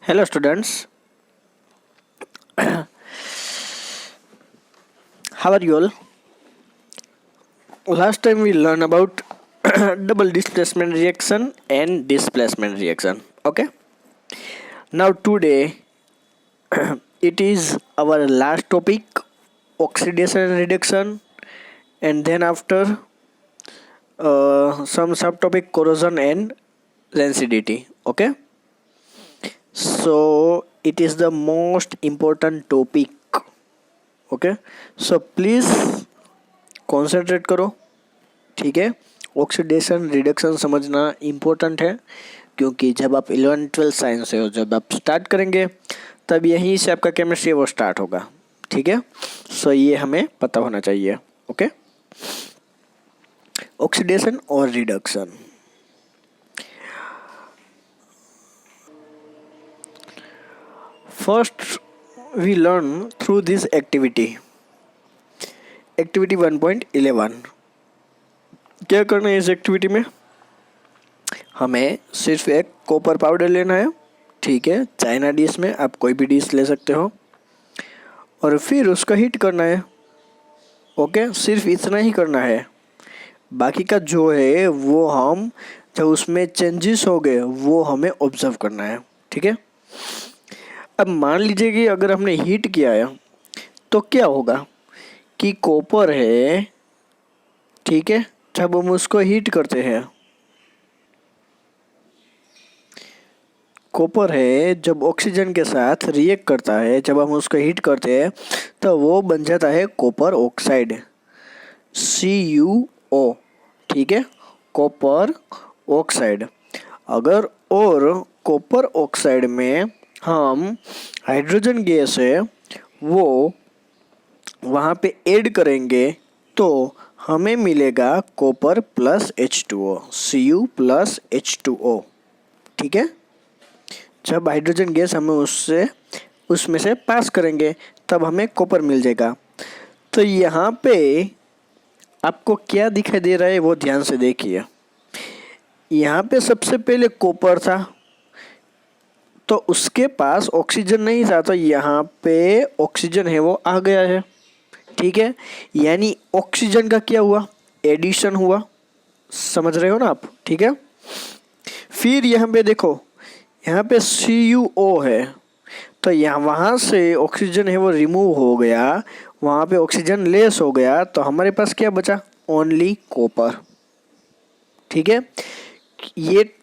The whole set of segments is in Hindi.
Hello students, how are you all? Last time we learned about double displacement reaction and displacement reaction. Okay. Now today it is our last topic, oxidation and reduction, and then after some subtopic corrosion and rancidity. Okay. So it is the most important topic. Okay so please concentrate करो, ठीक है। ऑक्सीडेशन रिडक्शन समझना इम्पोर्टेंट है, क्योंकि जब आप 11-12 साइंस से हो, जब आप स्टार्ट करेंगे तब यहीं से आपका केमिस्ट्री वो स्टार्ट होगा, ठीक है। सो ये हमें पता होना चाहिए। ओके, ऑक्सीडेशन और reduction. First we learn through this activity 1.11। क्या करना है इस एक्टिविटी में? हमें सिर्फ एक कॉपर पाउडर लेना है, ठीक है। चाइना डिश में आप कोई भी डिश ले सकते हो, और फिर उसका हीट करना है। ओके, सिर्फ इतना ही करना है। बाकी का जो है वो हम जब उसमें चेंजेस हो गए वो हमें ऑब्जर्व करना है, ठीक है। अब मान लीजिए कि अगर हमने हीट किया है तो क्या होगा कि कॉपर है, ठीक है। जब हम उसको हीट करते हैं, कॉपर है जब ऑक्सीजन के साथ रिएक्ट करता है, जब हम उसको हीट करते हैं तो वो बन जाता है कॉपर ऑक्साइड, CuO, ठीक है, कॉपर ऑक्साइड। अगर और कॉपर ऑक्साइड में हम हाइड्रोजन गैस है वो वहाँ पे ऐड करेंगे तो हमें मिलेगा copper plus H2O, Cu plus H2O, ठीक है। जब हाइड्रोजन गैस हमें उसमें से पास करेंगे तब हमें कॉपर मिल जाएगा। तो यहाँ पे आपको क्या दिखाई दे रहा है वो ध्यान से देखिए। यहाँ पे सबसे पहले कॉपर था तो उसके पास ऑक्सीजन नहीं था, तो यहाँ पे ऑक्सीजन है वो आ गया है, ठीक है। यानी ऑक्सीजन का क्या हुआ? एडिशन हुआ। समझ रहे हो ना आप, ठीक है। फिर यहाँ पे देखो, यहाँ पे CuO है तो यहाँ वहाँ से ऑक्सीजन है वो रिमूव हो गया, वहाँ पे ऑक्सीजन लेस हो गया, तो हमारे पास क्या बचा? ओनली कॉपर, ठीक है। ये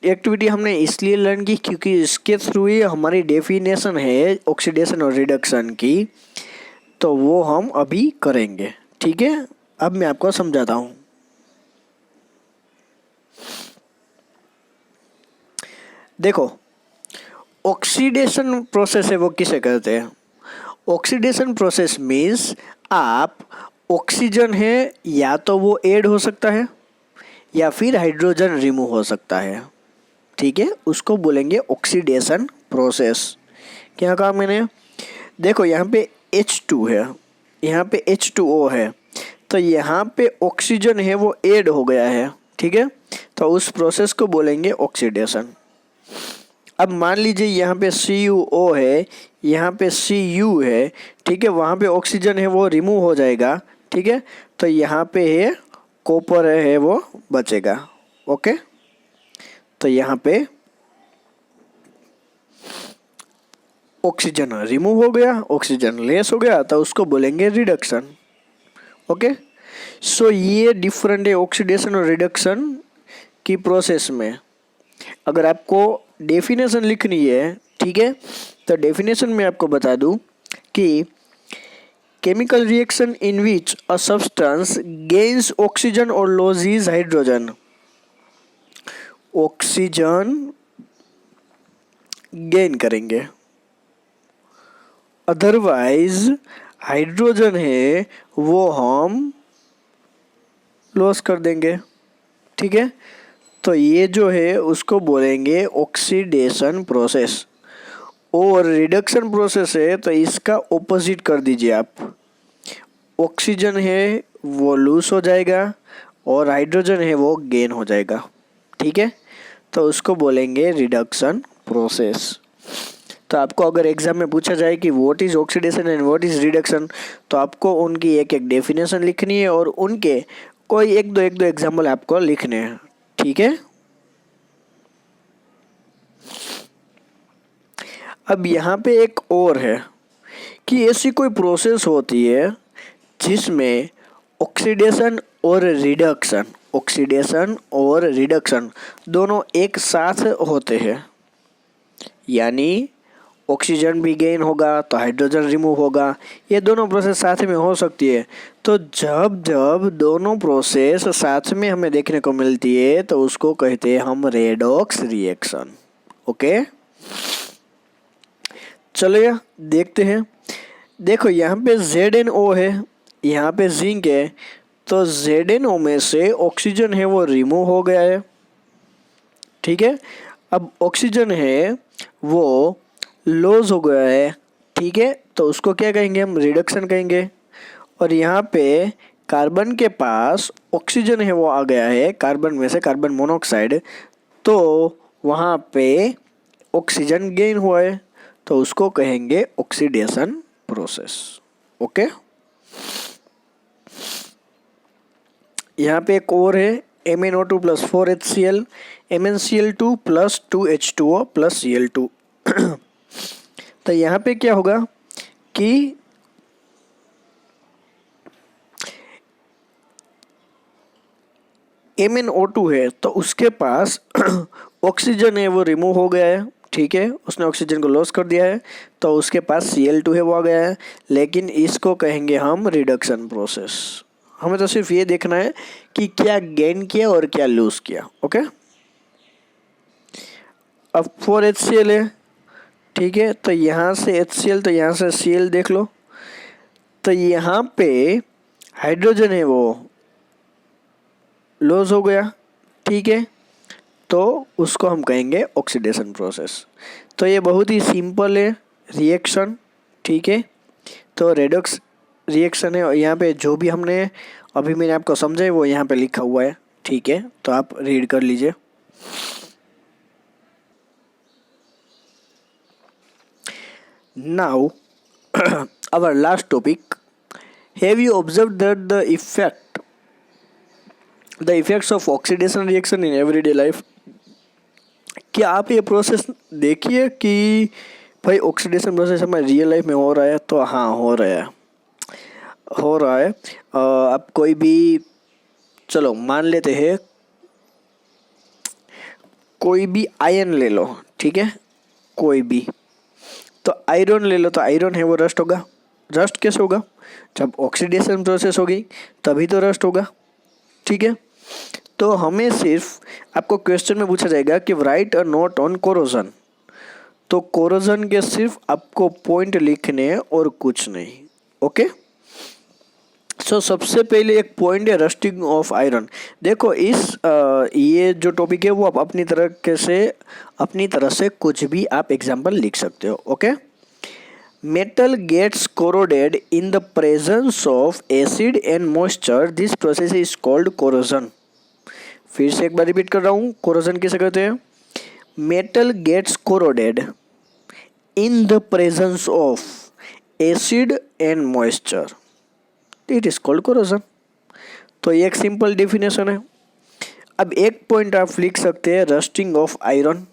एक्टिविटी हमने इसलिए लर्न की क्योंकि इसके थ्रू ही हमारी डेफिनेशन है ऑक्सीडेशन और रिडक्शन की, तो वो हम अभी करेंगे, ठीक है। अब मैं आपको समझाता हूँ। देखो, ऑक्सीडेशन प्रोसेस है वो किसे कहते हैं? ऑक्सीडेशन प्रोसेस मीन्स आप ऑक्सीजन है या तो वो ऐड हो सकता है या फिर हाइड्रोजन रिमूव हो सकता है, ठीक है। उसको बोलेंगे ऑक्सीडेशन प्रोसेस। क्या कहा मैंने? देखो, यहाँ पे H2 है, यहाँ पे H2O है, तो यहाँ पे ऑक्सीजन है वो ऐड हो गया है, ठीक है। तो उस प्रोसेस को बोलेंगे ऑक्सीडेशन। अब मान लीजिए यहाँ पे CuO है, यहाँ पे Cu है, ठीक है। वहाँ पे ऑक्सीजन है वो रिमूव हो जाएगा, ठीक है। तो यहाँ पे है कॉपर है वो बचेगा। ओके, तो यहाँ पे ऑक्सीजन रिमूव हो गया, ऑक्सीजन लेस हो गया, तो उसको बोलेंगे रिडक्शन। ओके, सो ये डिफरेंट है ऑक्सीडेशन और रिडक्शन की प्रोसेस में। अगर आपको डेफिनेशन लिखनी है, ठीक है, तो डेफिनेशन में आपको बता दूं कि chemical reaction in which a substance gains oxygen और लॉसेस हाइड्रोजन। ऑक्सीजन गेन करेंगे, अदरवाइज हाइड्रोजन है वो हम लॉस कर देंगे, ठीक है। तो ये जो है उसको बोलेंगे ऑक्सीडेशन प्रोसेस। और रिडक्शन प्रोसेस है तो इसका ऑपोजिट कर दीजिए आप। ऑक्सीजन है वो लूज हो जाएगा और हाइड्रोजन है वो गेन हो जाएगा, ठीक है। तो उसको बोलेंगे रिडक्शन प्रोसेस। तो आपको अगर एग्जाम में पूछा जाए कि what is oxidation and what is reduction, तो आपको उनकी एक एक डेफिनेशन लिखनी है और उनके कोई एक दो एग्जाम्पल आपको लिखने हैं, ठीक है। अब यहाँ पे एक और है कि ऐसी कोई प्रोसेस होती है जिसमें ऑक्सीडेशन और रिडक्शन दोनों एक साथ होते हैं, यानी ऑक्सीजन भी गेन होगा तो हाइड्रोजन रिमूव होगा, ये दोनों प्रोसेस साथ में हो सकती है। तो जब जब दोनों प्रोसेस साथ में हमें देखने को मिलती है तो उसको कहते हैं हम रेडॉक्स रिएक्शन। ओके, चलिए देखते हैं। देखो यहाँ पे ZnO है, यहाँ पे जिंक है, तो ZnO में से ऑक्सीजन है वो रिमूव हो गया है, ठीक है। अब ऑक्सीजन है वो लॉस हो गया है, ठीक है, तो उसको क्या कहेंगे हम, रिडक्शन कहेंगे। और यहाँ पे कार्बन के पास ऑक्सीजन है वो आ गया है कार्बन में से, कार्बन मोनोऑक्साइड, तो वहाँ पे ऑक्सीजन गेन हुआ है, तो उसको कहेंगे ऑक्सीडेशन प्रोसेस। ओके, यहाँ पे एक और है MnO2 plus 4HCl, MnCl2 plus 2H2O plus Cl2। तो यहाँ पे क्या होगा कि MnO2 है तो उसके पास ऑक्सीजन है वो रिमूव हो गया है, ठीक है, उसने ऑक्सीजन को लॉस कर दिया है, तो उसके पास Cl2 है वो आ गया है, लेकिन इसको कहेंगे हम रिडक्शन प्रोसेस। हमें तो सिर्फ ये देखना है कि क्या गेन किया और क्या लूज किया। ओके, अब 4HCl है, ठीक है, तो यहाँ से HCl तो यहाँ से Cl देख लो, तो यहाँ पे हाइड्रोजन है वो लॉस हो गया, ठीक है, तो उसको हम कहेंगे ऑक्सीडेशन प्रोसेस। तो ये बहुत ही सिंपल है रिएक्शन, ठीक है, तो रेडॉक्स रिएक्शन है। और यहाँ पे जो भी हमने अभी मैंने आपको समझाया वो यहाँ पे लिखा हुआ है, ठीक है, तो आप रीड कर लीजिए। Now our last topic, have you observed that the effects of oxidation reaction in everyday life? क्या आप ये प्रोसेस देखिए कि भाई ऑक्सीडेशन प्रोसेस हमारे रियल लाइफ में हो रहा है? तो हाँ, हो रहा है। आप कोई भी, चलो मान लेते हैं कोई भी आयन ले लो, ठीक है, कोई भी, तो आयरन ले लो, तो आयरन है वो रस्ट होगा। रस्ट कैसे होगा? जब ऑक्सीडेशन प्रोसेस होगी तभी तो रस्ट होगा, ठीक है। तो हमें सिर्फ आपको क्वेश्चन में पूछा जाएगा कि right a note on corrosion, तो कोरोजन के सिर्फ आपको पॉइंट लिखने हैं और कुछ नहीं। ओके, सो सबसे पहले एक पॉइंट है रस्टिंग ऑफ आयरन। देखो ये जो टॉपिक है वो आप अपनी तरह से कुछ भी आप एग्जाम्पल लिख सकते हो। Okay, metal gets corroded in the presence of acid and moisture, this process is called corrosion. फिर से एक बार रिपीट कर रहा हूँ, कोरोजन किसे कहते हैं? Metal gets corroded in the presence of acid and moisture, it is called corrosion. तो ये एक सिंपल डेफिनेशन है। अब एक पॉइंट आप लिख सकते हैं रस्टिंग ऑफ आयरन,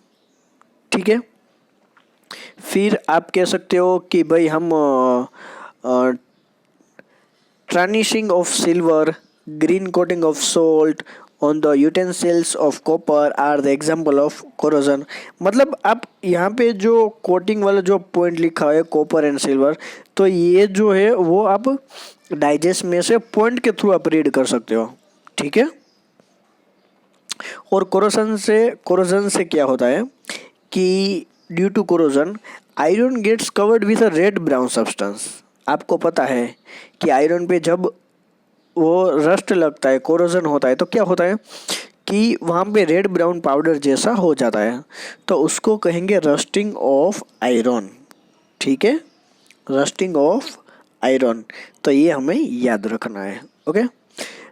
ठीक है। फिर आप कह सकते हो कि भाई हम tarnishing of silver, green coating of salt on the utensils of copper are the example of corrosion. मतलब आप यहाँ पे जो कोटिंग वाला जो पॉइंट लिखा है कॉपर एंड सिल्वर, तो ये जो है वो आप डाइजेस्ट में से पॉइंट के थ्रू आप रीड कर सकते हो, ठीक है। और कोरोजन से क्या होता है कि due to corrosion iron gets covered with a red brown substance. आपको पता है कि आयरन पे जब वो रस्ट लगता है, कोरोजन होता है, तो क्या होता है कि वहाँ पे रेड ब्राउन पाउडर जैसा हो जाता है, तो उसको कहेंगे रस्टिंग ऑफ आयरन, ठीक है, रस्टिंग ऑफ आयरन। तो ये हमें याद रखना है। ओके,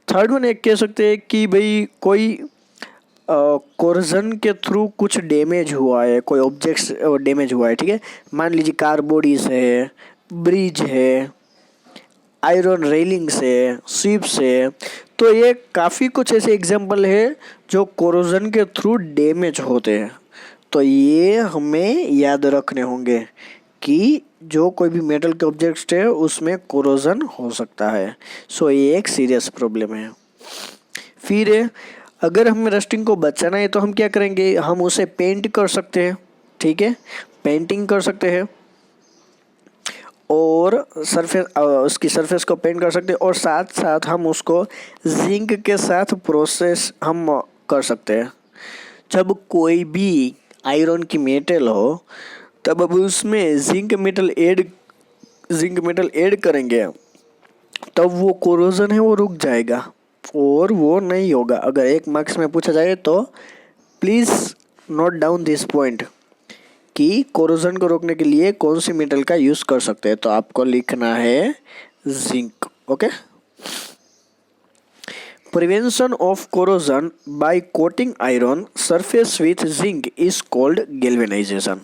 थर्ड वन एक कह सकते हैं कि भाई कोई कोरोजन के थ्रू कुछ डैमेज हुआ है, कोई ऑब्जेक्ट्स डैमेज हुआ है, ठीक है। मान लीजिए कार बॉडीज है, ब्रिज है, आयरन रेलिंग्स है, शिप्स है। तो ये काफ़ी कुछ ऐसे एग्जाम्पल है जो कोरोजन के थ्रू डैमेज होते हैं। तो ये हमें याद रखने होंगे कि जो कोई भी मेटल के ऑब्जेक्ट्स है उसमें कोरोजन हो सकता है। सो ये एक सीरियस प्रॉब्लम है। फिर अगर हमें रस्टिंग को बचाना है तो हम क्या करेंगे, हम उसे पेंट कर सकते हैं, ठीक है, पेंटिंग कर सकते हैं और उसकी सरफेस को पेंट कर सकते हैं और साथ साथ हम उसको जिंक के साथ प्रोसेस हम कर सकते हैं। जब कोई भी आयरन की मेटल हो तब अब उसमें जिंक मेटल ऐड करेंगे तब वो कोरोजन है वो रुक जाएगा और वो नहीं होगा। अगर 1 मार्क्स में पूछा जाए तो please note down this point कि कोरोजन को रोकने के लिए कौन सी मेटल का यूज़ कर सकते हैं। तो आपको लिखना है zinc. Okay. Prevention of corrosion by coating iron surface with zinc is called galvanization.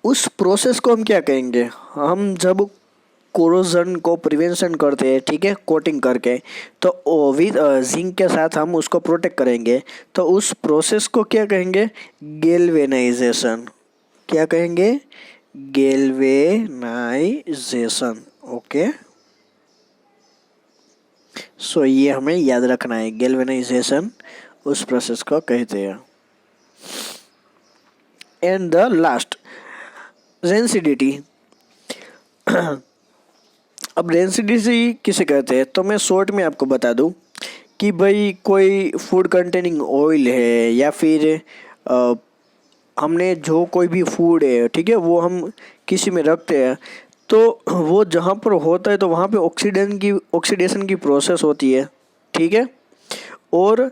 उस प्रोसेस को हम क्या कहेंगे, हम जब कोरोजन को प्रिवेंशन करते हैं, ठीक है, कोटिंग करके, तो विद जिंक के साथ हम उसको प्रोटेक्ट करेंगे, तो उस प्रोसेस को क्या कहेंगे, गैल्वेनाइजेशन। क्या कहेंगे, गैल्वेनाइजेशन। ओके, सो ये हमें याद रखना है, गैल्वेनाइजेशन उस प्रोसेस को कहते हैं। And the last, rancidity. अब रेंसिडिटी किसे कहते हैं, तो मैं शॉर्ट में आपको बता दूं कि भाई कोई फूड कंटेनिंग ऑयल है या फिर हमने जो कोई भी फूड है, ठीक है, वो हम किसी में रखते हैं तो वो जहाँ पर होता है तो वहाँ पे ऑक्सीडेशन की प्रोसेस होती है, ठीक है। और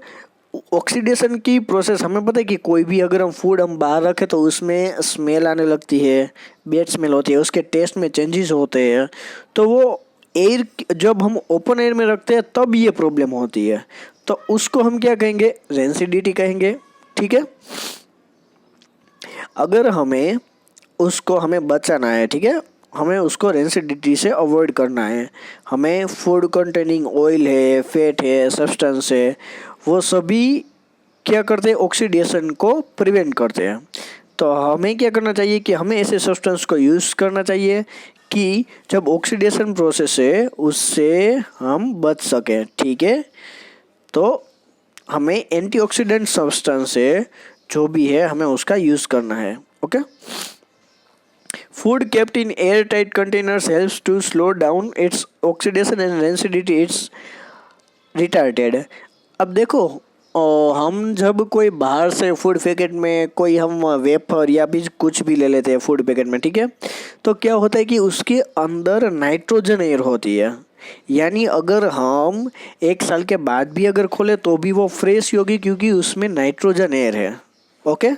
ऑक्सीडेशन की प्रोसेस हमें पता है कि कोई भी अगर हम फूड हम बाहर रखें तो उसमें स्मेल आने लगती है, बैड स्मेल होती है, उसके टेस्ट में चेंजेस होते हैं। तो वो एयर, जब हम ओपन एयर में रखते हैं तब ये प्रॉब्लम होती है, तो उसको हम क्या कहेंगे, रेंसिडिटी कहेंगे, ठीक है। अगर हमें बचाना है, ठीक है, हमें उसको रेंसिडिटी से अवॉइड करना है। हमें फूड कंटेनिंग ऑयल है, फैट है, सब्सटेंस है, वो सभी क्या करते हैं, ऑक्सीडेशन को प्रिवेंट करते हैं। तो हमें क्या करना चाहिए कि हमें ऐसे सब्सटेंस को यूज़ करना चाहिए कि जब ऑक्सीडेशन प्रोसेस है उससे हम बच सकें, ठीक है। तो हमें एंटीऑक्सीडेंट सब्सटेंस है जो भी है हमें उसका यूज़ करना है। Okay. Food kept in airtight containers helps to slow down its oxidation and rancidity it's retarded। अब देखो, हम जब कोई बाहर से फूड पैकेट में कोई हम वेफर या भी कुछ भी ले लेते हैं फूड पैकेट में, ठीक है, तो क्या होता है कि उसके अंदर नाइट्रोजन एयर होती है। यानी अगर हम 1 साल के बाद भी अगर खोले तो भी वो फ्रेश होगी क्योंकि उसमें नाइट्रोजन एयर है। ओके,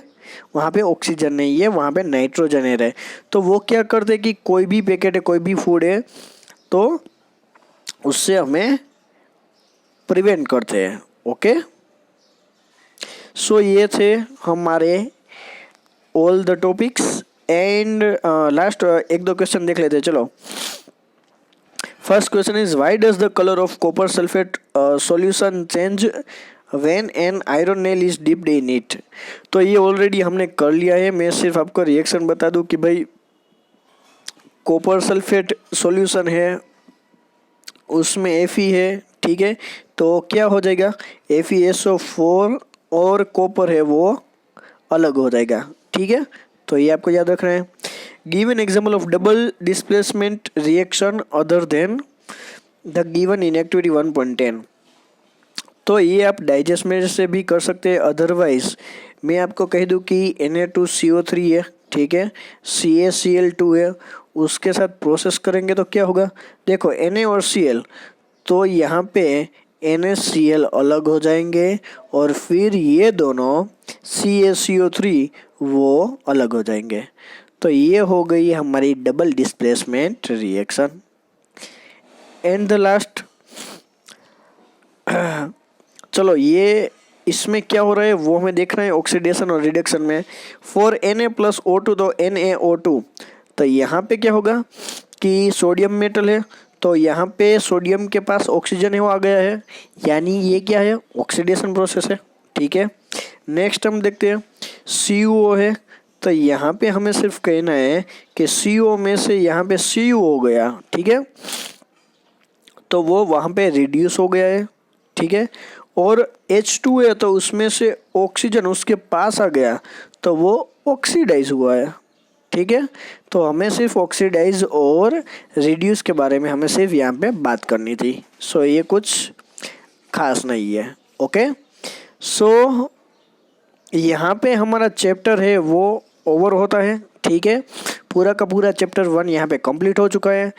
वहाँ पे ऑक्सीजन नहीं है, वहाँ पे नाइट्रोजन एयर है। तो वो क्या करते हैं कि कोई भी पैकेट है, कोई भी फूड है, तो उससे हमें प्रिवेंट करते हैं। ओके, सो ये थे हमारे all the topics. And last 1-2 question देख लेते हैं, चलो। First question is why does the colour of copper sulphate solution change when an iron nail is dipped in it. तो ये ऑलरेडी हमने कर लिया है, मैं सिर्फ आपको रिएक्शन बता दूं कि भाई कॉपर सल्फेट सॉल्यूशन है, उसमें Fe है, ठीक है, तो क्या हो जाएगा, FeSO4 और कॉपर है वो अलग हो जाएगा, ठीक है। तो ये आपको याद रखना है। Give an example of double displacement reaction other than the given in activity 1.10। तो ये आप डाइजेस्ट में से भी कर सकते हैं, अदरवाइज मैं आपको कह दूं कि Na2CO3 है, ठीक है, CaCl2 है, उसके साथ प्रोसेस करेंगे तो क्या होगा, देखो Na और Cl, तो यहाँ पे NaCl अलग हो जाएंगे और फिर ये दोनों CaCO3 वो अलग हो जाएंगे। तो ये हो गई हमारी double displacement reaction. And the last, चलो ये इसमें क्या हो रहा है वो हमें देखना है ऑक्सीडेशन और रिडक्शन में। फॉर Na+O2 तो NaO2, तो यहाँ पे क्या होगा कि सोडियम मेटल है, तो यहाँ पे सोडियम के पास ऑक्सीजन है वो आ गया है, यानी ये क्या है, ऑक्सीडेशन प्रोसेस है। ठीक है, नेक्स्ट हम देखते हैं CO है, तो यहाँ पे हमें सिर्फ कहना है कि CO में से यहाँ पे Cu हो गया। ठीक है, तो वो वहाँ पे रिड्यूस हो गया है। ठीक है, और H2 है तो उसमें से ऑक्सीजन उसके पास आ गया तो वो ऑक्सीडाइज हुआ है। ठीक है, तो हमें सिर्फ ऑक्सीडाइज और रिड्यूस के बारे में हमें सिर्फ यहाँ पे बात करनी थी। सो ये कुछ खास नहीं है। ओके, सो यहाँ पे हमारा चैप्टर है वो ओवर होता है। ठीक है, पूरा का पूरा चैप्टर 1 यहाँ पे कंप्लीट हो चुका है।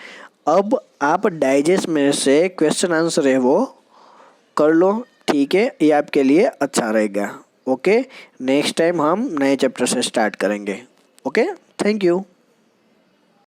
अब आप डाइजेस्ट में से क्वेश्चन आंसर है वो कर लो। ठीक है, ये आपके लिए अच्छा रहेगा। ओके, नेक्स्ट टाइम हम नए चैप्टर से स्टार्ट करेंगे। Okay, thank you.